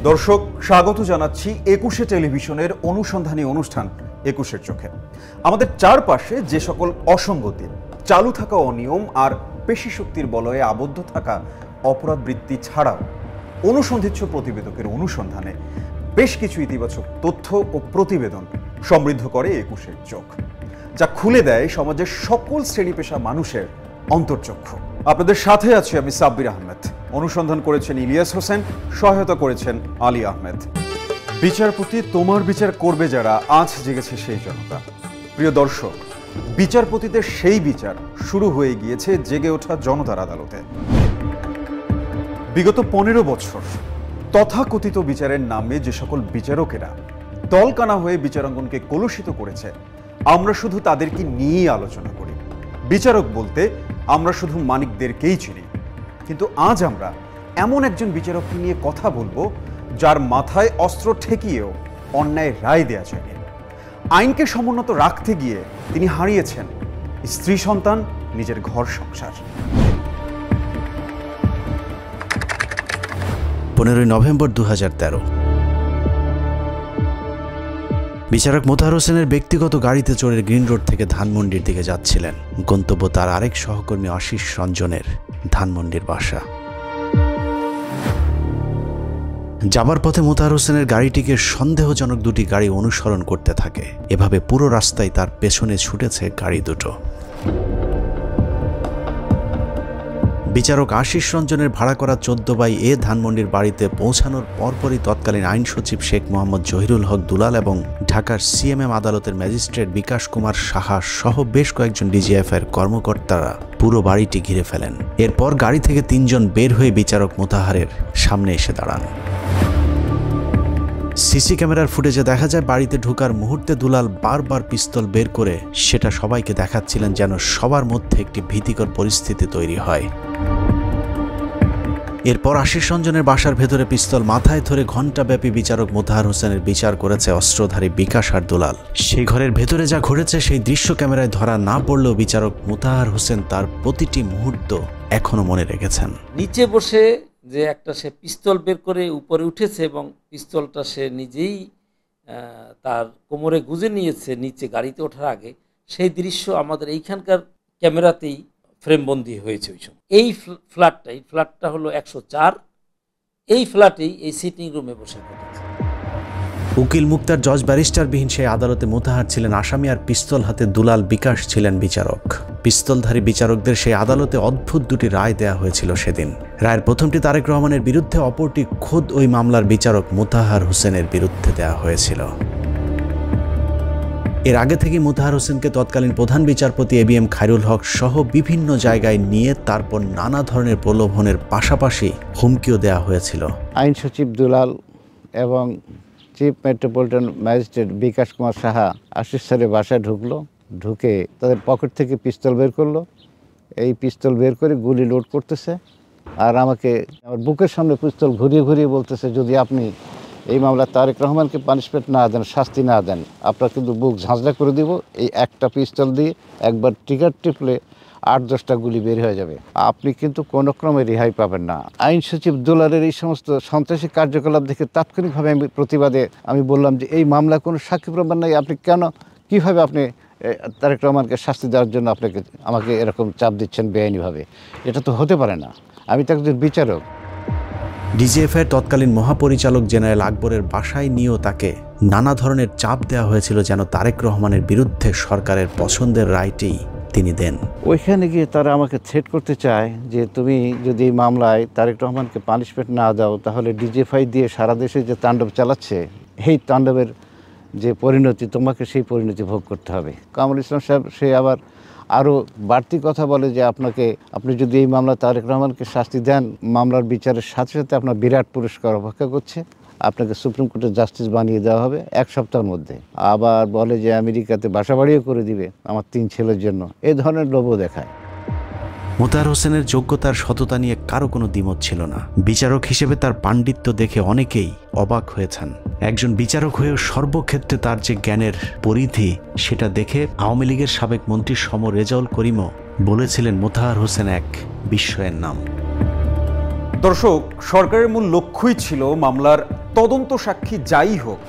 দর্শক স্বাগত জানাচ্ছি একুশে টেলিভিশনের অনুসন্ধানী অনুষ্ঠান একুশের চোখে। আমাদের চারপাশে যে সকল অসঙ্গতি, চালু থাকা অনিয়ম আর পেশি শক্তির বলয়ে আবদ্ধ থাকা অপরাধ বৃত্তি ছাড়াও অনুসন্ধিৎস প্রতিবেদকের অনুসন্ধানে বেশ কিছু ইতিবাচক তথ্য ও প্রতিবেদন সমৃদ্ধ করে একুশের চোখ, যা খুলে দেয় সমাজের সকল শ্রেণী পেশা মানুষের অন্তর্চক্ষু। আপনাদের সাথে আছি আমি সাব্বির আহমেদ। অনুসন্ধান করেছেন ইলিয়াস হোসেন, সহায়তা করেছেন আলী আহমেদ। বিচারপতি তোমার বিচার করবে যারা, আজ জেগেছে সেই জনতা। প্রিয় দর্শক, বিচারপতিদের সেই বিচার শুরু হয়ে গিয়েছে জেগে ওঠা জনতার আদালতে। বিগত 15 বছর তথাকথিত বিচারের নামে যে সকল বিচারকেরা দলকানা হয়ে বিচারাঙ্গনকে কলুষিত করেছে, আমরা শুধু তাদেরকে নিয়েই আলোচনা করি। বিচারক বলতে আমরা শুধু মানিকদেরকেই চিনি, কিন্তু আজ আমরা এমন একজন বিচারককে নিয়ে কথা বলবো যার মাথায় অস্ত্র ঠেকিয়েও অন্যায় রায় দেয়া যায়নি। আইনকে সমুন্নত রাখতে গিয়ে তিনি হারিয়েছেন স্ত্রী সন্তান, নিজের ঘর সংসার। 15 নভেম্বর 2013 বিচারক মোতাহার হোসেনের ব্যক্তিগত গাড়িতে চড়ে গ্রিন রোড থেকে ধানমন্ডির দিকে যাচ্ছিলেন। গন্তব্য তার আরেক সহকর্মী আশিস রঞ্জনের ধানমন্ডির বাসা। যাবার পথে মোতাহার হোসেনের গাড়িটিকে সন্দেহজনক দুটি গাড়ি অনুসরণ করতে থাকে। এভাবে পুরো রাস্তায় তার পেছনে ছুটেছে গাড়ি দুটো। বিচারক আশিস রঞ্জনের ভাড়া করা 14/A ধানমন্ডির বাড়িতে পৌঁছানোর পরপরই তৎকালীন আইন সচিব শেখ মোহাম্মদ জহিরুল হক দুলাল এবং ঢাকার সিএমএম আদালতের ম্যাজিস্ট্রেট বিকাশ কুমার সাহা সহ বেশ কয়েকজন ডিজিএফআইয়ের কর্মকর্তারা পুরো বাড়িটি ঘিরে ফেলেন। এরপর গাড়ি থেকে 3 জন বের হয়ে বিচারক মোতাহারের সামনে এসে দাঁড়ান। সিসি ক্যামেরার ফুটেজে দেখা যায় বাড়িতে ঢোকার মুহূর্তে দুলাল বারবার পিস্তল বের করে সেটা সবাইকে দেখাচ্ছিলেন, যেন সবার মধ্যে একটি ভীতিকর পরিস্থিতি তৈরি হয়। এরপর আশিস রঞ্জনের বাসার ভেতরে পিস্তল মাথায় ধরে ঘণ্টাব্যাপী বিচারক মোতাহার হোসেনের বিচার করেছে অস্ত্রধারী বিকাশ আর দুলাল। সেই ঘরের ভেতরে যা ঘটেছে সেই দৃশ্য ক্যামেরায় ধরা না পড়লেও বিচারক মোতাহার হোসেন তার প্রতিটি মুহূর্ত এখনো মনে রেখেছেন। নিচে বসে যে একটা সে পিস্তল বের করে উপরে উঠেছে এবং পিস্তলটা সে নিজেই তার কোমরে গুজে নিয়েছে নিচে গাড়িতে ওঠার আগে, সেই দৃশ্য আমাদের এইখানকার ক্যামেরাতেই ফ্রেমবন্দি হয়েছে ওই সময়। এই ফ্ল্যাটটা হলো 104। এই ফ্ল্যাটেই এই সিটিং রুমে বসে ঘটেছে। উকিল মুক্তার জজ ব্যারিস্টারবিহীন সেই আদালতে মোতাহার ছিলেন আসামি আর পিস্তল হাতে দুলাল বিকাশ ছিলেন বিচারক। পিস্তলধারী বিচারকদের সেই আদালতে অদ্ভুত দুটি রায় দেয়া হয়েছিল সেদিন। রায়ের প্রথমটি তারেক রহমানের বিরুদ্ধে, অপরটি খোদ ওই মামলার বিচারক মোতাহার হোসেনের বিরুদ্ধে দেয়া হয়েছিল। এর আগে থেকে মোতাহার হোসেনকে তৎকালীন প্রধান বিচারপতি ABM খায়রুল হক সহ বিভিন্ন জায়গায় নিয়ে তারপর নানা ধরনের প্রলোভনের পাশাপাশি হুমকিও দেওয়া হয়েছিল। আইন সচিব দুলাল এবং চিফ মেট্রোপলিটন ম্যাজিস্ট্রেট বিকাশ কুমার সাহা আশিস স্যারের বাসায় ঢুকে তাদের পকেট থেকে পিস্তল বের করলো। এই পিস্তল বের করে গুলি লোড করতেছে আর আমাকে আমার বুকের সামনে পিস্তল ঘুরিয়ে ঘুরিয়ে বলতেছে, যদি আপনি এই মামলা তারেক রহমানকে পানিশমেন্ট না দেন, শাস্তি না দেন, আপনার কিন্তু বুক ঝাঁঝরা করে দিব। এই একটা পিস্তল দিয়ে একবার ট্রিগার টিপলে 8-10টা গুলি বের হয়ে যাবে, আপনি কিন্তু কোনো ক্রমে রেহাই পাবেন না। আইন সচিব দুলালের এই সমস্ত সন্ত্রাসী কার্যকলাপ দেখে তাৎক্ষণিকভাবে আমি বললাম যে এই মামলা কোনো সাক্ষী প্রমাণ নাই, আপনি কীভাবে আপনি তারেক রহমানকে শাস্তি দেওয়ার জন্য আমাকে এরকম চাপ দিচ্ছেন বেআইনিভাবে? এটা তো হতে পারে না, আমি তো একজন বিচারক। ডিজিএফআইয়ের তৎকালীন মহাপরিচালক জেনারেল আকবরের বাসায় নিয়েও তাকে নানা ধরনের চাপ দেওয়া হয়েছিল যেন তারেক রহমানের বিরুদ্ধে সরকারের পছন্দের রায়টি তিনি দেন। ওইখানে গিয়ে তারা আমাকে থ্রেট করতে চায় যে তুমি যদি এই মামলায় তারেক রহমানকে পানিশমেন্ট না দাও তাহলে ডিজিএফআই দিয়ে সারা দেশে যে তাণ্ডব চালাচ্ছে, এই তাণ্ডবের যে পরিণতি, তোমাকে সেই পরিণতি ভোগ করতে হবে। কামরুল ইসলাম সাহেব সে আবার আরও বাড়তি কথা বলে যে আপনি যদি এই মামলা তারেক রহমানকে শাস্তি দেন, মামলার বিচারের সাথে সাথে আপনার বিরাট পুরস্কার অপেক্ষা করছে, আপনাকে সুপ্রিম কোর্টের জাস্টিস বানিয়ে দেওয়া হবে 1 সপ্তাহের মধ্যে। আবার বলে যে আমেরিকাতে বাসা বাড়িও করে দিবে আমার 3 ছেলের জন্য, এই ধরনের লোভও দেখায়। মোতাহার হোসেনের যোগ্যতার সততা নিয়ে কারো কোনো দ্বিমত ছিল না। বিচারক হিসেবে তার পাণ্ডিত্য দেখে অনেকেই অবাক হয়েছেন। একজন বিচারক হয়েও সর্বক্ষেত্রে তার যে জ্ঞানের পরিধি, সেটা দেখে আওয়ামী লীগের সাবেক মন্ত্রী সম রেজাউল করিমও বলেছিলেন মোতাহার হোসেন এক বিস্ময়ের নাম। দর্শক, সরকারের মূল লক্ষ্যই ছিল মামলার তদন্ত সাক্ষী যাই হোক,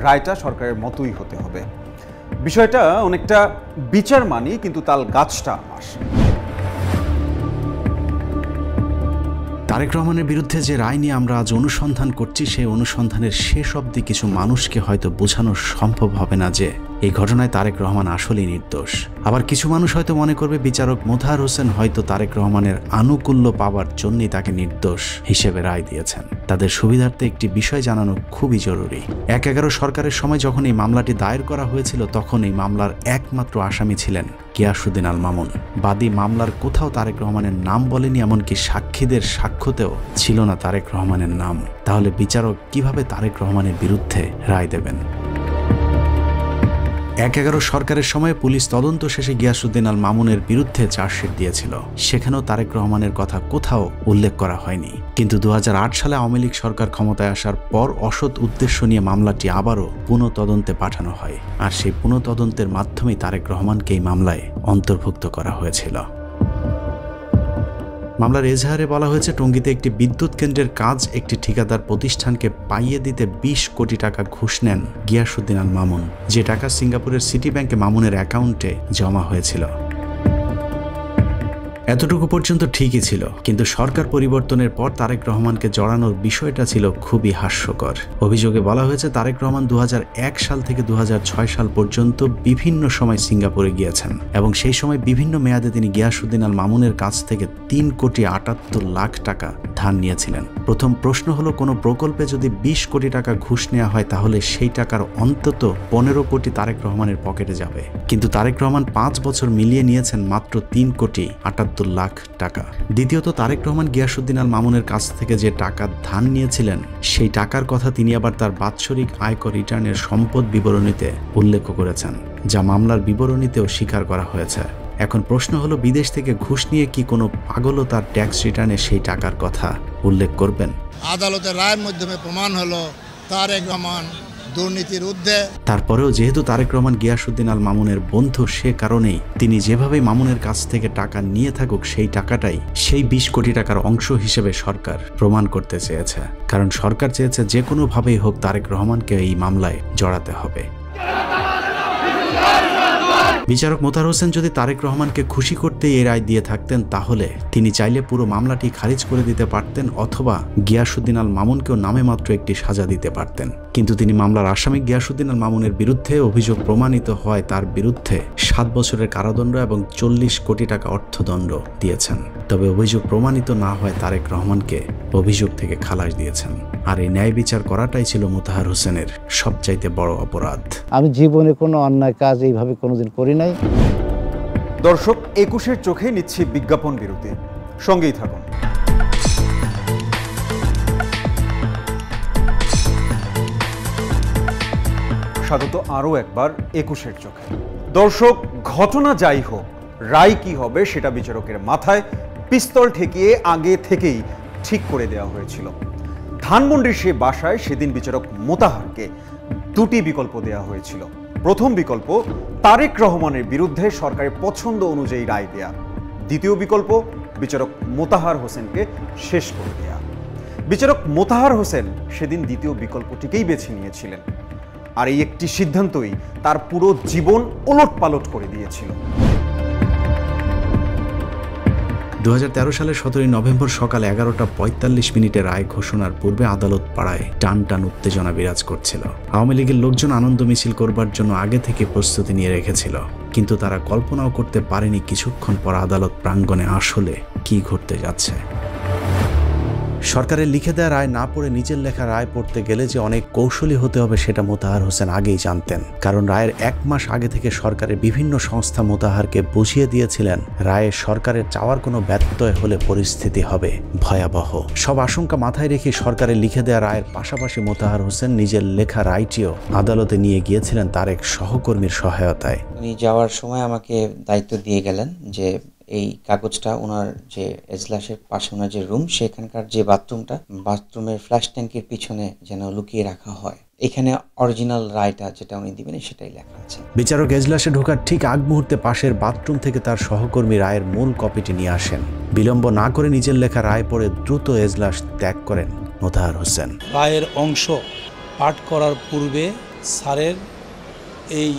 রায়টা সরকারের মতোই হতে হবে। বিষয়টা অনেকটা বিচার মানি, কিন্তু তাল গাছটা আমার। তারেক রহমানের বিরুদ্ধে যে রায় নিয়ে আমরা আজ অনুসন্ধান করছি, সেই অনুসন্ধানের শেষ অবধি কিছু মানুষকে হয়তো বোঝানো সম্ভব হবে না যে এই ঘটনায় তারেক রহমান আসলেই নির্দোষ। আবার কিছু মানুষ হয়তো মনে করবে বিচারক মোতাহার হোসেন হয়তো তারেক রহমানের আনুকূল্য পাওয়ার জন্যই তাকে নির্দোষ হিসেবে রায় দিয়েছেন। তাদের সুবিধার্থে একটি বিষয় জানানো খুবই জরুরি। ১/১১ সরকারের সময় যখন এই মামলাটি দায়ের করা হয়েছিল, তখন এই মামলার একমাত্র আসামি ছিলেন গিয়াসউদ্দিন আল মামুন। বাদী মামলার কোথাও তারেক রহমানের নাম বলেনি, এমনকি সাক্ষীদের সাক্ষ্যতেও ছিল না তারেক রহমানের নাম। তাহলে বিচারক কিভাবে তারেক রহমানের বিরুদ্ধে রায় দেবেন? ১/১১ সরকারের সময় পুলিশ তদন্ত শেষে গিয়াসউদ্দিন আল মামুনের বিরুদ্ধে চার্জশিট দিয়েছিল। সেখানেও তারেক রহমানের কথা কোথাও উল্লেখ করা হয়নি। কিন্তু ২০০৮ সালে আওয়ামী লীগ সরকার ক্ষমতায় আসার পর অসৎ উদ্দেশ্য নিয়ে মামলাটি আবারও পুনঃতদন্তে পাঠানো হয়। আর সেই পুনঃতদন্তের মাধ্যমেই তারেক রহমানকে এই মামলায় অন্তর্ভুক্ত করা হয়েছিল। মামলার এজাহারে বলা হয়েছে, টঙ্গীতে একটি বিদ্যুৎ কেন্দ্রের কাজ একটি ঠিকাদার প্রতিষ্ঠানকে পাইয়ে দিতে ২০ কোটি টাকা ঘুষ নেন গিয়াসউদ্দিন আল মামুন, যে টাকা সিঙ্গাপুরের সিটি ব্যাংকে মামুনের অ্যাকাউন্টে জমা হয়েছিল। এতটুকু পর্যন্ত ঠিকই ছিল, কিন্তু সরকার পরিবর্তনের পর তারেক রহমানকে জড়ানোর বিষয়টা ছিল খুবই হাস্যকর। অভিযোগে বলা হয়েছে, তারেক রহমান ২০০১ সাল থেকে ২০০৬ সাল পর্যন্ত বিভিন্ন সময় সিঙ্গাপুরে গিয়েছেন এবং সেই সময় বিভিন্ন মেয়াদে তিনি গিয়াসউদ্দিন আল মামুনের কাছ থেকে ৩,৭৮,০০,০০০ টাকা ধার নিয়েছিলেন। প্রথম প্রশ্ন হলো, কোনো প্রকল্পে যদি ২০ কোটি টাকা ঘুষ নেওয়া হয়, তাহলে সেই টাকার অন্তত ১৫ কোটি তারেক রহমানের পকেটে যাবে। কিন্তু তারেক রহমান ৫ বছর মিলিয়ে নিয়েছেন মাত্র ৩,৭৮,০০,০০০ টাকা। দ্বিতীয়ত, তারেক রহমান গিয়াসউদ্দিন আল মামুনের কাছ থেকে যে টাকা ধার নিয়েছিলেন, সেই টাকার কথা তিনি আবার তার বাৎসরিক আয়কর রিটার্নের সম্পদ বিবরণীতে উল্লেখ করেছেন, যা মামলার বিবরণীতেও স্বীকার করা হয়েছে। এখন প্রশ্ন হলো, বিদেশ থেকে ঘুষ নিয়ে কি কোনো পাগলও তার ট্যাক্স রিটার্নে সেই টাকার কথা উল্লেখ করবেন? আদালতের রায়ের মাধ্যমে প্রমাণ হলো তারেক রহমান দুর্নীতির ঊর্ধ্বে। তারপরেও যেহেতু তারেক রহমান গিয়াসউদ্দিন আল মামুনের বন্ধু, সে কারণেই তিনি যেভাবে মামুনের কাছ থেকে টাকা নিয়ে থাকুক, সেই টাকাটাই সেই ২০ কোটি টাকার অংশ হিসেবে সরকার প্রমাণ করতে চেয়েছে। কারণ সরকার চেয়েছে যে কোনোভাবেই হোক তারেক রহমানকে এই মামলায় জড়াতে হবে। বিচারক মোতাহার হোসেন যদি তারেক রহমানকে খুশি করতে এই রায় দিয়ে থাকতেন, তাহলে তিনি চাইলে পুরো মামলাটি খারিজ করে দিতে পারতেন, অথবা গিয়াসউদ্দিন আল মামুনকেও নামে মাত্র একটি সাজা দিতে পারতেন। কিন্তু তিনি মামলার আসামি গিয়াসউদ্দিন আল মামুনের বিরুদ্ধে অভিযোগ প্রমাণিত হয় তার বিরুদ্ধে ৭ বছরের কারাদণ্ড এবং ৪০ কোটি টাকা অর্থদণ্ড দিয়েছেন। তবে অভিযোগ প্রমাণিত না হয় তারেক রহমানকে অভিযোগ থেকে খালাস দিয়েছেন। আর এই ন্যায় বিচার করাটাই ছিল মোতাহার হোসেনের সবচাইতে বড় অপরাধ। আমি জীবনে কোনো অন্যায় কাজ এইভাবে কোনোদিন করি নাই। দর্শক, ২১-এর চোখে নিচ্ছি বিজ্ঞাপন বিরতি, সঙ্গেই থাকুন। স্বাগত আরও একবার ২১-এর চোখে। দর্শক, ঘটনা যাই হোক, রায় কি হবে সেটা বিচারকের মাথায় পিস্তল ঠেকিয়ে আগে থেকেই ঠিক করে দেওয়া হয়েছিল। ধানমন্ডির সে বাসায় সেদিন বিচারক মোতাহারকে দুটি বিকল্প দেওয়া হয়েছিল। প্রথম বিকল্প, তারেক রহমানের বিরুদ্ধে সরকারের পছন্দ অনুযায়ী রায় দেয়া। দ্বিতীয় বিকল্প, বিচারক মোতাহার হোসেনকে শেষ করে দেয়া। বিচারক মোতাহার হোসেন সেদিন দ্বিতীয় বিকল্পটিকেই বেছে নিয়েছিলেন, আর এই একটি সিদ্ধান্তই তার পুরো জীবন ওলটপালট করে দিয়েছিল। ২০১৩ সালের ১৭ নভেম্বর সকাল ১১:৪৫ রায় ঘোষণার পূর্বে আদালত পাড়ায় টান টান উত্তেজনা বিরাজ করছিল। আওয়ামী লীগের লোকজন আনন্দ মিছিল করবার জন্য আগে থেকে প্রস্তুতি নিয়ে রেখেছিল, কিন্তু তারা কল্পনাও করতে পারেনি কিছুক্ষণ পর আদালত প্রাঙ্গণে আসলে কি ঘটতে যাচ্ছে। সরকারের লিখে দেওয়া রায় না পড়ে নিজের লেখা রায় পড়তে গেলে যে অনেক কৌশলী হতে হবে সেটা মোতাহার হোসেন আগেই জানতেন। কারণ রায়ের ১ মাস আগে থেকে সরকারের বিভিন্ন সংস্থা মোতাহারকে বুঝিয়ে দিয়েছিলেন রায়ে সরকারের চাওয়ার কোনো ব্যত্যয় হলে পরিস্থিতি হবে ভয়াবহ। সব আশঙ্কা মাথায় রেখে সরকারের লিখে দেওয়া রায়ের পাশাপাশি মোতাহার হোসেন নিজের লেখা রায়টিও আদালতে নিয়ে গিয়েছিলেন তার এক সহকর্মীর সহায়তায়। উনি যাওয়ার সময় আমাকে দায়িত্ব দিয়ে গেলেন যে এই কাগজটা ওনার যে এজলাসের পাশে ওনার যে রুম, সেখানকার যে বাথরুমের ফ্ল্যাশ ট্যাঙ্কের পিছনে যেন লুকিয়ে রাখা হয়। এখানে অরিজিনাল রায়টা যেটা উনি দিবেন সেটাই লেখা আছে। বিচারক এজলাসে ঢোকার ঠিক আগ মুহূর্তে পাশের বাথরুম থেকে তার সহকর্মী রায়ের মূল কপিটি নিয়ে আসেন। বিলম্ব না করে নিজের লেখা রায় পড়ে দ্রুত এজলাস ত্যাগ করেন মোতাহার হোসেন। রায়ের অংশ পাঠ করার পূর্বে স্যারের এই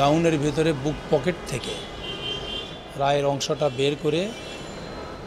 গাউনের ভেতরে বুক পকেট থেকে রায়ের অংশটা বের করে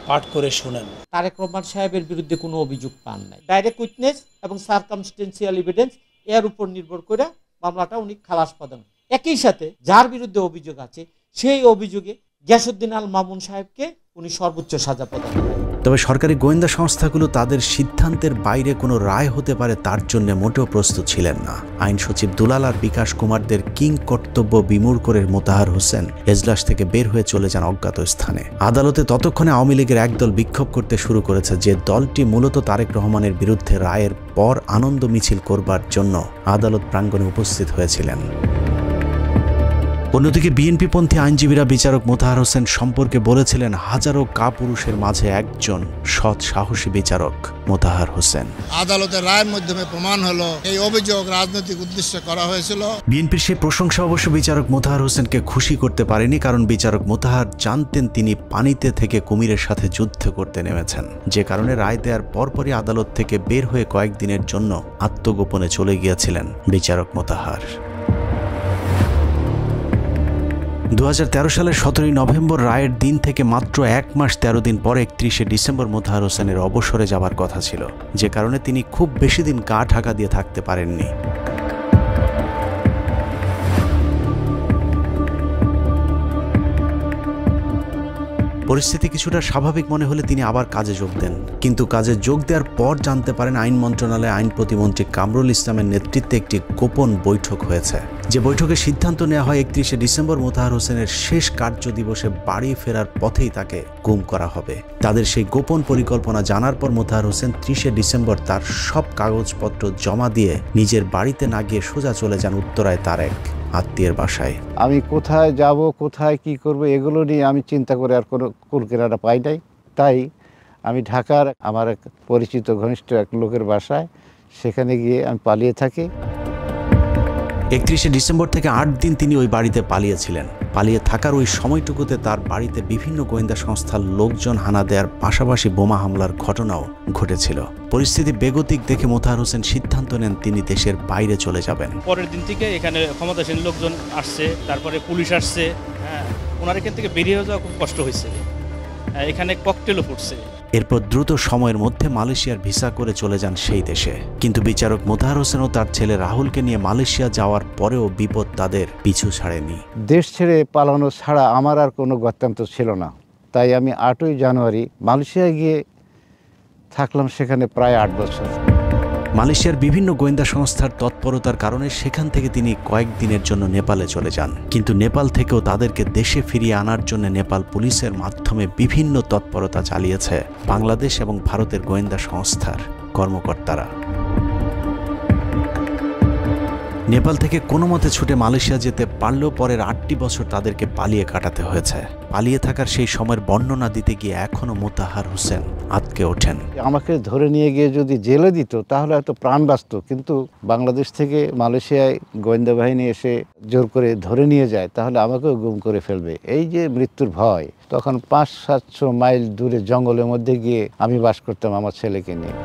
পাঠ করে শোনেন। তারেক রহমান সাহেবের বিরুদ্ধে কোনো অভিযোগ পান নাই। ডাইরেক্ট উইটনেস এবং সারকামস্টেন্সিয়াল এভিডেন্স এর উপর নির্ভর করে মামলাটা উনি খালাস পান। একই সাথে যার বিরুদ্ধে অভিযোগ আছে সেই অভিযোগে গিয়াসউদ্দিন আল মামুন সাহেবকে উনি সর্বোচ্চ সাজা প্রদান করেন। তবে সরকারি গোয়েন্দা সংস্থাগুলো তাদের সিদ্ধান্তের বাইরে কোনো রায় হতে পারে তার জন্য মোটেও প্রস্তুত ছিলেন না। আইন সচিব দুলাল আর বিকাশ কুমারদের কিং কর্তব্য বিমূঢ় করে মোতাহার হোসেন এজলাস থেকে বের হয়ে চলে যান অজ্ঞাত স্থানে। আদালতে ততক্ষণে আওয়ামী লীগের একদল বিক্ষোভ করতে শুরু করেছে, যে দলটি মূলত তারেক রহমানের বিরুদ্ধে রায়ের পর আনন্দ মিছিল করবার জন্য আদালত প্রাঙ্গণে উপস্থিত হয়েছিলেন। অন্যদিকে বিএনপিপন্থী আইনজীবীরা বিচারক মোতাহার হোসেন সম্পর্কে বলেছিলেন, হাজারো কাপুরুষের মাঝে একজন সৎ সাহসী বিচারক মোতাহার হোসেন। আদালতের রায়ের মাধ্যমে প্রমাণ হলো এই অভিযোগ রাজনৈতিক উদ্দেশ্যে করা হয়েছিল। বিএনপির সেই প্রশংসা অবশ্য বিচারক মোতাহার হোসেনকে খুশি করতে পারেনি, কারণ বিচারক মোতাহার জানতেন তিনি পানিতে থেকে কুমিরের সাথে যুদ্ধ করতে নেমেছেন, যে কারণে রায় দেওয়ার পরপরই আদালত থেকে বের হয়ে কয়েকদিনের জন্য আত্মগোপনে চলে গিয়েছিলেন বিচারক মোতাহার। 2013 সালের 17 নভেম্বর রায়ের দিন থেকে মাত্র 1 মাস 13 দিন পর 31 ডিসেম্বর মোতাহার হোসেনের অবসরে যাবার কথা ছিল, যে কারণে তিনি খুব বেশি দিন গা ঢাকা দিয়ে থাকতে পারেননি। পরিস্থিতি কিছুটা স্বাভাবিক মনে হলে তিনি আবার কাজে যোগ দেন, কিন্তু কাজে যোগ দেওয়ার পর জানতে পারেন আইন মন্ত্রণালয়ে আইন প্রতিমন্ত্রী কামরুল ইসলামের নেতৃত্বে একটি গোপন বৈঠক হয়েছে, যে বৈঠকে সিদ্ধান্ত নেওয়া হয় 31 ডিসেম্বর মোতাহার হোসেনের শেষ কার্য দিবসে বাড়ি ফেরার পথেই তাকে গুম করা হবে। তাদের সেই গোপন পরিকল্পনা জানার পর মোতাহার হোসেন 30 ডিসেম্বর তার সব কাগজপত্র জমা দিয়ে নিজের বাড়িতে না গিয়ে সোজা চলে যান উত্তরায় তার এক আত্মীয়ের বাসায়। আমি কোথায় যাব, কোথায় কি করব, এগুলো নিয়ে আমি চিন্তা করে আর কোনো কুলকিনারা পাই নাই। তাই আমি ঢাকার আমার এক পরিচিত ঘনিষ্ঠ এক লোকের বাসায় সেখানে গিয়ে আমি পালিয়ে থাকি। 31 ডিসেম্বর থেকে 8 দিন তিনি ওই বাড়িতে পালিয়েছিলেন। পালিয়ে থাকার ওই সময়টুকুতে তার বাড়িতে বিভিন্ন গোয়েন্দা সংস্থার লোকজন হানা দেওয়ার পাশাপাশি বোমা হামলার ঘটনাও ঘটেছিল। পরিস্থিতি বেগতিক দেখে মোতাহার হোসেন সিদ্ধান্ত নেন তিনি দেশের বাইরে চলে যাবেন। পরের দিন থেকে এখানে ক্ষমতাসীন লোকজন আসছে, তারপরে পুলিশ আসছে। ওনার এখান থেকে বেরিয়ে যাওয়া খুব কষ্ট হয়েছে, এখানে ককটেলও ফুটছে। এরপর দ্রুত সময়ের মধ্যে মালয়েশিয়ার ভিসা করে চলে যান সেই দেশে। কিন্তু বিচারক মোতাহার হোসেন ও তার ছেলে রাহুলকে নিয়ে মালয়েশিয়া যাওয়ার পরেও বিপদ তাদের পিছু ছাড়েনি। দেশ ছেড়ে পালানো ছাড়া আমার আর কোনো গত্যন্তর ছিল না। তাই আমি 8ই জানুয়ারি মালয়েশিয়ায় গিয়ে থাকলাম সেখানে প্রায় 8 বছর। মালয়েশিয়ার বিভিন্ন গোয়েন্দা সংস্থার তৎপরতার কারণে সেখান থেকে তিনি কয়েকদিনের জন্য নেপালে চলে যান, কিন্তু নেপাল থেকেও তাদেরকে দেশে ফিরিয়ে আনার জন্য নেপাল পুলিশের মাধ্যমে বিভিন্ন তৎপরতা চালিয়েছে বাংলাদেশ এবং ভারতের গোয়েন্দা সংস্থার কর্মকর্তারা। নেপাল থেকে কোনো মতে ছুটে মালয়েশিয়া যেতে পারলেও পরের 8টি বছর তাদেরকে পালিয়ে কাটাতে হয়েছে। পালিয়ে থাকার সেই সময়ের বর্ণনা দিতে গিয়ে এখনও মোতাহার হোসেন আটকে ওঠেন। আমাকে ধরে নিয়ে গিয়ে যদি জেলে দিত তাহলে হয়তো প্রাণ বাঁচত, কিন্তু বাংলাদেশ থেকে মালয়েশিয়ায় গোয়েন্দা বাহিনী এসে জোর করে ধরে নিয়ে যায় তাহলে আমাকেও গুম করে ফেলবে, এই যে মৃত্যুর ভয়। তখন 500-700 মাইল দূরে জঙ্গলের মধ্যে গিয়ে আমি বাস করতাম আমার ছেলেকে নিয়ে।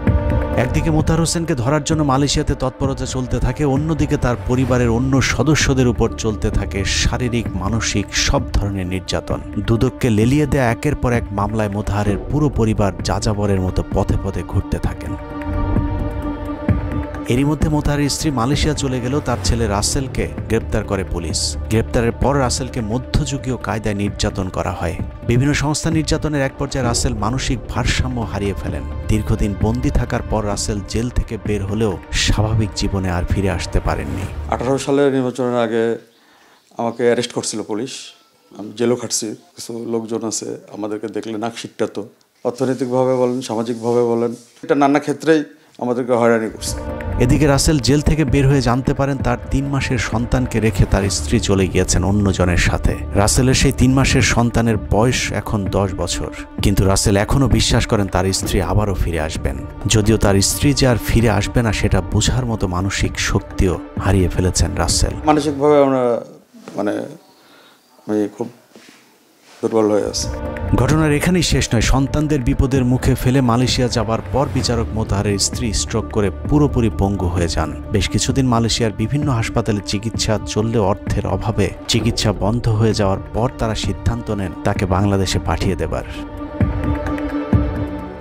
একদিকে মোতাহার হোসেনকে ধরার জন্য মালয়েশিয়াতে তৎপরতা চলতে থাকে, অন্যদিকে তার পরিবারের অন্য সদস্যদের উপর চলতে থাকে শারীরিক মানসিক সব ধরনের নির্যাতন। দুদককে লেলিয়ে দেয়া একের পর এক মামলায় মোতাহারের পুরো পরিবার যাযাবরের মতো পথে পথে ঘুরতে থাকেন। এরই মধ্যে মোতাহারের স্ত্রী মালয়েশিয়া চলে গেলেও তার ছেলে রাসেলকে গ্রেপ্তার করে পুলিশ। গ্রেপ্তারের পর রাসেলকে মধ্যযুগীয় কায়দায় নির্যাতন করা হয়। বিভিন্ন সংস্থা নির্যাতনের এক পর্যায়ে রাসেল মানসিক ভারসাম্য হারিয়ে ফেলেন। দীর্ঘদিন বন্দী থাকার পর রাসেল জেল থেকে বের হলেও স্বাভাবিক জীবনে আর ফিরে আসতে পারেননি। 18 সালের নির্বাচনের আগে আমাকে অ্যারেস্ট করছিল পুলিশ, আমি জেলও খাটছি। কিছু লোকজন আছে আমাদেরকে দেখলে নাক সিটকাতো, অর্থনৈতিকভাবে বলেন সামাজিকভাবে বলেন, এটা নানা ক্ষেত্রেই আমাদেরকে হয়রানি করছে। এদিকে রাসেল জেল থেকে বের হয়ে জানতে পারেন তার 3 মাসের সন্তানকে রেখে তার স্ত্রী চলে গিয়েছেন অন্যজনের সাথে। রাসেলের সেই 3 মাসের সন্তানের বয়স এখন 10 বছর, কিন্তু রাসেল এখনও বিশ্বাস করেন তার স্ত্রী আবারও ফিরে আসবেন। যদিও তার স্ত্রী যে আর ফিরে আসবে না সেটা বোঝার মতো মানসিক শক্তিও হারিয়ে ফেলেছেন রাসেল। মানসিকভাবে আমরা আমি খুব দুর্বল হয়ে আছে। ঘটনার এখানেই শেষ নয়। সন্তানদের বিপদের মুখে ফেলে মালয়েশিয়া যাবার পর বিচারক মোতাহারের স্ত্রী স্ট্রোক করে পুরোপুরি পঙ্গু হয়ে যান। বেশ কিছুদিন মালয়েশিয়ার বিভিন্ন হাসপাতালে চিকিৎসা চললেও অর্থের অভাবে চিকিৎসা বন্ধ হয়ে যাওয়ার পর তারা সিদ্ধান্ত নেন তাকে বাংলাদেশে পাঠিয়ে দেবার।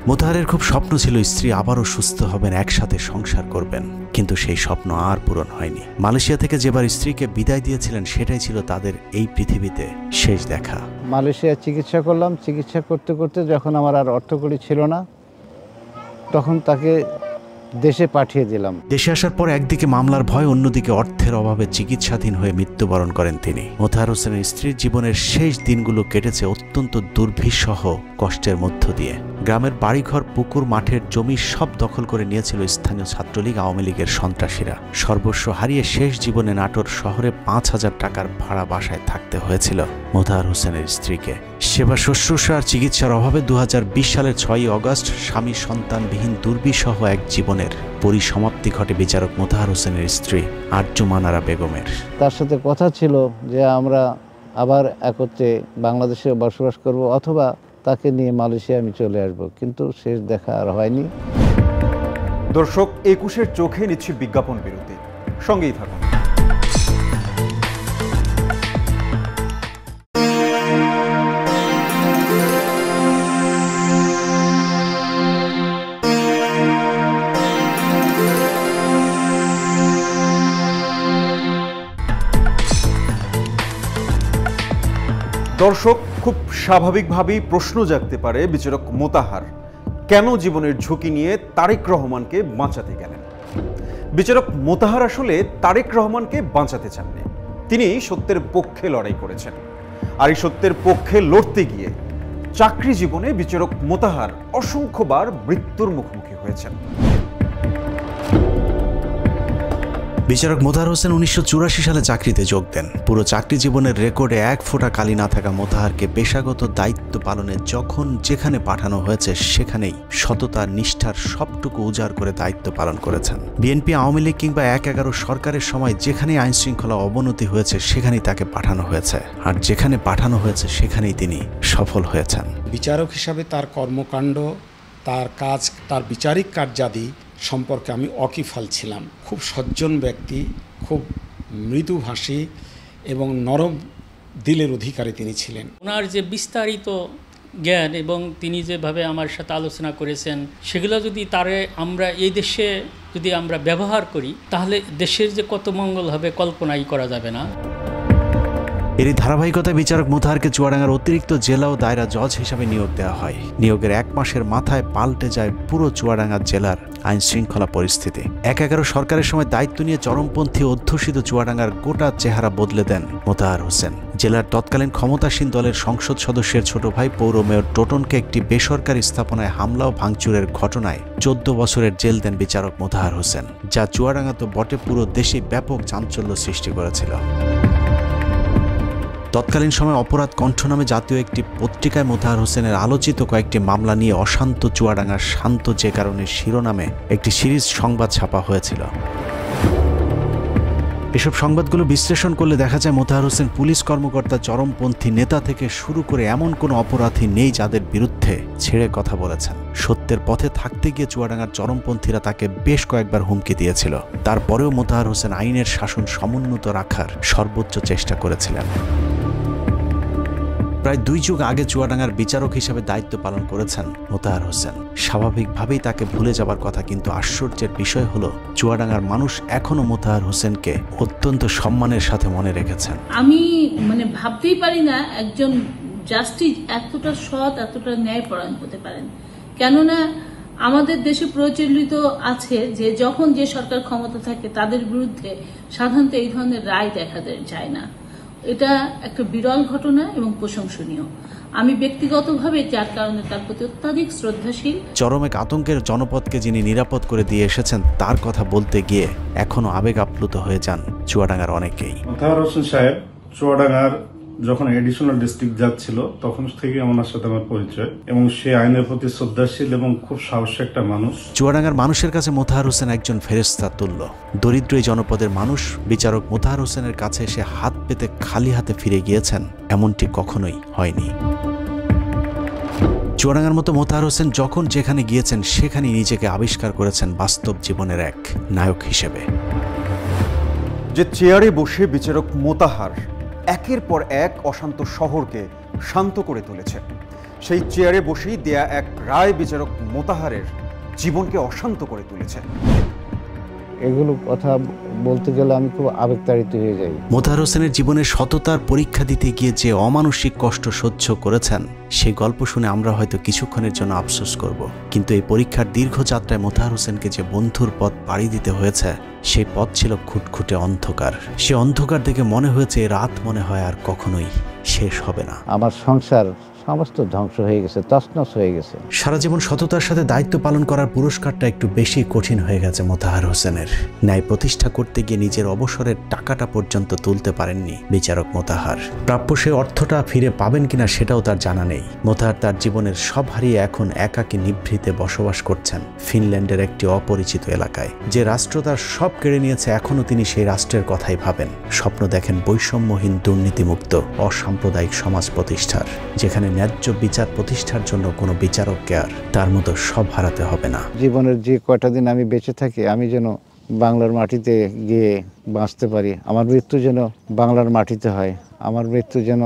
মোতাহারের খুব স্বপ্ন ছিল স্ত্রী আবারও সুস্থ হবেন, একসাথে সংসার করবেন, কিন্তু সেই স্বপ্ন আর পূরণ হয়নি। মালয়েশিয়া থেকে যেবার স্ত্রীকে বিদায় দিয়েছিলেন সেটাই ছিল তাদের এই পৃথিবীতে শেষ দেখা। মালয়েশিয়ায় চিকিৎসা করলাম। চিকিৎসা করতে করতে যখন আমার আর অর্থকড়ি ছিল না, তখন তাকে দেশে পাঠিয়ে দিলাম। দেশে আসার পর একদিকে মামলার ভয়, অন্যদিকে অর্থের অভাবে চিকিৎসাধীন হয়ে মৃত্যুবরণ করেন তিনি। মোতাহার হোসেনের স্ত্রীর জীবনের শেষ দিনগুলো কেটেছে অত্যন্ত দুর্বিষহ কষ্টের মধ্য দিয়ে। গ্রামের বাড়িঘর, পুকুর, মাঠের জমি সব দখল করে নিয়েছিল স্থানীয় ছাত্রলীগ, আওয়ামী লীগের সন্ত্রাসীরা। সর্বস্ব হারিয়ে শেষ জীবনে নাটোর শহরে ৫,০০০ টাকার ভাড়া বাসায় থাকতে হয়েছিল মোতাহার হোসেনের স্ত্রীকে। সেবা শুশ্রূষা আর চিকিৎসার অভাবে ২০২০ সালের ৬ই অগস্ট স্বামী সন্তানবিহীন দুর্বিষহ এক জীবনের পরিসমাপ্তি ঘটে বিচারক মোতাহার হোসেনের স্ত্রী আরজুমানারা বেগমের। তার সাথে কথা ছিল যে আমরা আবার একত্রে বাংলাদেশে বসবাস করব, অথবা তাকে নিয়ে মালয়েশিয়া আমি চলে আসব, কিন্তু শেষ দেখা আর হয়নি। দর্শক, একুশের চোখে নিচ্ছি বিজ্ঞাপন বিরতি, সঙ্গেই থাকুন। দর্শক, খুব স্বাভাবিকভাবেই প্রশ্ন জাগতে পারে বিচারক মোতাহার কেন জীবনের ঝুঁকি নিয়ে তারেক রহমানকে বাঁচাতে গেলেন। বিচারক মোতাহার আসলে তারেক রহমানকে বাঁচাতে চাননি, তিনি সত্যের পক্ষে লড়াই করেছেন। আর এই সত্যের পক্ষে লড়তে গিয়ে চাকরি জীবনে বিচারক মোতাহার অসংখ্যবার মৃত্যুর মুখোমুখি হয়েছেন। বিচারক মোতাহার হোসেন ১৯৮৪ সালে চাকরিতে যোগ দেন। পুরো চাকরি জীবনের রেকর্ডে এক ফোঁটা কালি না থাকা মোতাহারকে পেশাগত দায়িত্ব পালনে যখন যেখানে পাঠানো হয়েছে সেখানেই সততা, নিষ্ঠার সবটুকু উজাড় করে দায়িত্ব পালন করেছেন। বিএনপি, আওয়ামী লীগ কিংবা ১/১১ সরকারের সময় যেখানেই আইন শৃঙ্খলা অবনতি হয়েছে সেখানেই তাকে পাঠানো হয়েছে, আর যেখানে পাঠানো হয়েছে সেখানেই তিনি সফল হয়েছেন। বিচারক হিসাবে তার কর্মকাণ্ড, তার কাজ, তার বিচারিক কার্যাদি সম্পর্কে আমি ওয়াকিফাল ছিলাম। খুব সজ্জন ব্যক্তি, খুব মৃদুভাষী এবং নরম দিলের অধিকারী তিনি ছিলেন। ওনার যে বিস্তারিত জ্ঞান এবং তিনি যেভাবে আমার সাথে আলোচনা করেছেন, সেগুলো যদি তারে আমরা এই দেশে যদি আমরা ব্যবহার করি, তাহলে দেশের যে কত মঙ্গল হবে কল্পনাই করা যাবে না। এরই ধারাবাহিকতায় বিচারক মোতাহারকে চুয়াডাঙ্গার অতিরিক্ত জেলা ও দায়রা জজ হিসাবে নিয়োগ দেওয়া হয়। নিয়োগের ১ মাসের মাথায় পাল্টে যায় পুরো চুয়াডাঙ্গা জেলার আইন শৃঙ্খলা পরিস্থিতি। ১/১১ সরকারের সময় দায়িত্ব নিয়ে চরমপন্থী অধ্যুষিত চুয়াডাঙ্গার গোটা চেহারা বদলে দেন মোতাহার হোসেন। জেলার তৎকালীন ক্ষমতাসীন দলের সংসদ সদস্যের ছোট ভাই পৌর মেয়র টোটনকে একটি বেসরকারি স্থাপনায় হামলা ও ভাঙচুরের ঘটনায় ১৪ বছরের জেল দেন বিচারক মোতাহার হোসেন, যা চুয়াডাঙ্গা তো বটে পুরো দেশে ব্যাপক চাঞ্চল্য সৃষ্টি করেছিল। তৎকালীন সময় অপরাধ কণ্ঠ নামে জাতীয় একটি পত্রিকায় মোতাহার হোসেনের আলোচিত কয়েকটি মামলা নিয়ে অশান্ত চুয়াডাঙ্গার শান্ত যে কারণে শিরোনামে একটি সিরিজ সংবাদ ছাপা হয়েছিল। এসব সংবাদগুলো বিশ্লেষণ করলে দেখা যায় মোতাহার হোসেন পুলিশ কর্মকর্তা, চরমপন্থী নেতা থেকে শুরু করে এমন কোনো অপরাধী নেই যাদের বিরুদ্ধে ছেড়ে কথা বলেছেন। সত্যের পথে থাকতে গিয়ে চুয়াডাঙ্গার চরমপন্থীরা তাকে বেশ কয়েকবার হুমকি দিয়েছিল। তারপরেও মোতাহার হোসেন আইনের শাসন সমুন্নত রাখার সর্বোচ্চ চেষ্টা করেছিলেন। প্রায় ২ যুগ আগে চুয়াডাঙ্গার বিচারক হিসেবে দায়িত্ব পালন করেছেন মোতাহার হোসেন। স্বাভাবিকভাবেই তাকে ভুলে যাবার কথা, কিন্তু আশ্চর্যের বিষয় হলো চুয়াডাঙ্গার মানুষ এখনো মোতাহার হোসেনকে অত্যন্ত সম্মানের সাথে মনে রেখেছেন। আমি ভাবতেই পারি না একজন জাস্টিস এতটা সৎ, এতটা ন্যায়পরায়ণ হতে পারেন। কেননা আমাদের দেশে প্রচলিত আছে যে যখন যে সরকার ক্ষমতা থাকে তাদের বিরুদ্ধে সাধারণত এই ধরনের রায় দেখা যায় না। এটা একটা বিরল ঘটনা এবং প্রশংসনীয়। আমি ব্যক্তিগতভাবে যার কারণে তার প্রতি অত্যাধিক শ্রদ্ধাশীল। চরম এক আতঙ্কের জনপদকে যিনি নিরাপদ করে দিয়ে এসেছেন তার কথা বলতে গিয়ে এখনো আবেগ আপ্লুত হয়ে যান চুয়াডাঙ্গার অনেকেই। মোতাহার হোসেন সাহেব চুয়াডাঙ্গার যখন এডিশনাল ডিস্ট্রিক্ট জাজ ছিল তখন থেকে ওনার সাথে আমার পরিচয়, এবং সে আইনের প্রতি শ্রদ্ধাশীল এবং খুব সাহসী একটা মানুষ। চুয়াডাঙ্গার মানুষের কাছে মোতাহার হোসেন একজন ফেরেশতা তুল্য। দরিদ্র এই জনপদের মানুষ বিচারক মোতাহার হোসেনের কাছে এসে হাত পেতে খালি হাতে ফিরে গিয়েছেন, এমনটি কখনোই হয়নি। চুয়াডাঙ্গার মতো মোতাহার হোসেন যখন যেখানে গিয়েছেন সেখানেই নিজেকে আবিষ্কার করেছেন বাস্তব জীবনের এক নায়ক হিসেবে। যে চেয়ারে বসে বিচারক মোতাহার একের পর এক অশান্ত শহরকে শান্ত করে তুলেছে, সেই চেয়ারে বসেই দেয়া এক রায় বিচারক মোতাহারের জীবনকে অশান্ত করে তুলেছে। এগুলো কথা বলতে গেলে আমি খুব আবেগতাড়িত হয়ে যাই। মোতাহার হোসেনের জীবনের সততার পরীক্ষা দিতে গিয়ে যে অমানসিক কষ্ট সহ্য করেছেন সেই গল্প শুনে আমরা হয়তো কিছুক্ষণের জন্য আফসোস করব, কিন্তু এই পরীক্ষার দীর্ঘ যাত্রায় মোতাহার হোসেনকে যে বন্ধুর পথ পাড়ি দিতে হয়েছে সেই পথ ছিল খুটখুটে অন্ধকার। সে অন্ধকার দেখে মনে হয়েছে রাত মনে হয় আর কখনোই শেষ হবে না। আমার সংসার সমস্ত ধ্বংস হয়ে গেছে, তছনছ হয়ে গেছে। সারা জীবন সততার সাথে দায়িত্ব পালন করার পুরস্কারটা একটু বেশি কঠিন হয়ে গেছে মোতাহার হোসেনের। ন্যায় প্রতিষ্ঠা করতে গিয়ে নিজের অবসরের টাকাটা পর্যন্ত তুলতে পারেননি বিচারক মোতাহার। প্রাপ্য সে অর্থটা ফিরে পাবেন কিনা সেটাও তার জানা নেই। মোতাহার তার জীবনের সব হারিয়ে এখন একাকী নিভৃতে বসবাস করছেন ফিনল্যান্ডের একটি অপরিচিত এলাকায়। যে রাষ্ট্র তার সব কেড়ে নিয়েছে এখনও তিনি সেই রাষ্ট্রের কথাই ভাবেন। স্বপ্ন দেখেন বৈষম্যহীন, দুর্নীতিমুক্ত, অসাম্প্রদায়িক সমাজ প্রতিষ্ঠার, যেখানে ন্যায্য বিচার প্রতিষ্ঠার জন্য কোনো বিচারককে আর তার মতো সব হারাতে হবে না। জীবনের যে কয়টা দিন আমি বেঁচে থাকি আমি যেন বাংলার মাটিতে গিয়ে বাঁচতে পারি। আমার মৃত্যু যেন বাংলার মাটিতে হয়, আমার মৃত্যু যেন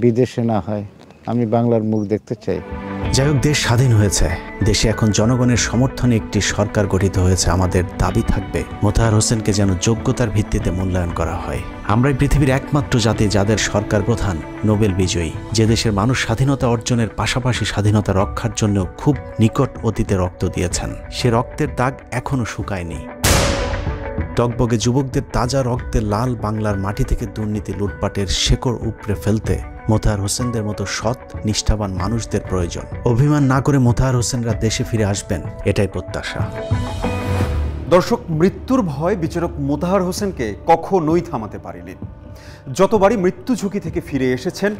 বিদেশে না হয়। আমি বাংলার মুখ দেখতে চাই। যাই হোক, দেশ স্বাধীন হয়েছে, দেশে এখন জনগণের সমর্থনে একটি সরকার গঠিত হয়েছে। আমাদের দাবি থাকবে মোতাহার হোসেনকে যেন যোগ্যতার ভিত্তিতে মূল্যায়ন করা হয়। আমরাই পৃথিবীর একমাত্র জাতি যাদের সরকার প্রধান নোবেল বিজয়ী, যে দেশের মানুষ স্বাধীনতা অর্জনের পাশাপাশি স্বাধীনতা রক্ষার জন্য খুব নিকট অতীতে রক্ত দিয়েছেন। সে রক্তের দাগ এখনো শুকায়নি। টগবগে যুবকদের তাজা রক্তে লাল বাংলার মাটি থেকে দুর্নীতি লুটপাটের শেকড় উপড়ে ফেলতে মোতাহার হোসেনদের মতো সৎ নিষ্ঠাবান মানুষদের প্রয়োজন। অভিমান না করে মোতাহার হোসেনরা দেশে ফিরে আসবেন, এটাই প্রত্যাশা। দর্শক, মৃত্যুর ভয় বিচারক মোতাহার হোসেনকে কখনোই থামাতে পারেনি। যতবারই মৃত্যু ঝুঁকি থেকে ফিরে এসেছেন,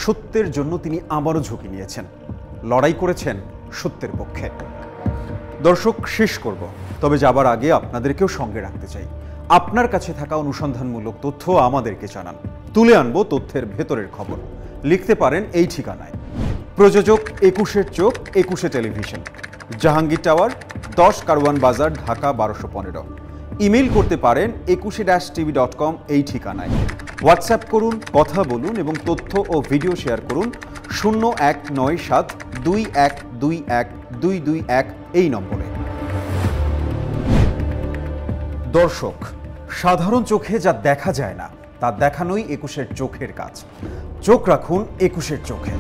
সত্যের জন্য তিনি আবারও ঝুঁকি নিয়েছেন, লড়াই করেছেন সত্যের পক্ষে। দর্শক, শেষ করব, তবে যাবার আগে আপনাদেরকেও সঙ্গে রাখতে চাই। আপনার কাছে থাকা অনুসন্ধানমূলক তথ্য আমাদেরকে জানান, তুলে আনবো তথ্যের ভেতরের খবর। লিখতে পারেন এই ঠিকানায়। প্রযোজক 21-এর চোখ, 21 টেলিভিশন, জাহাঙ্গীর টাওয়ার, 10 কারওয়ান বাজার, ঢাকা 1215। ইমেল করতে পারেন 21-tv.com এই ঠিকানায়। হোয়াটসঅ্যাপ করুন, কথা বলুন এবং তথ্য ও ভিডিও শেয়ার করুন 0197-2121-221 এই নম্বরে। দর্শক, সাধারণ চোখে যা দেখা যায় না তা দেখানোই 21-এর চোখের কাজ। চোখ রাখুন 21-এর চোখে।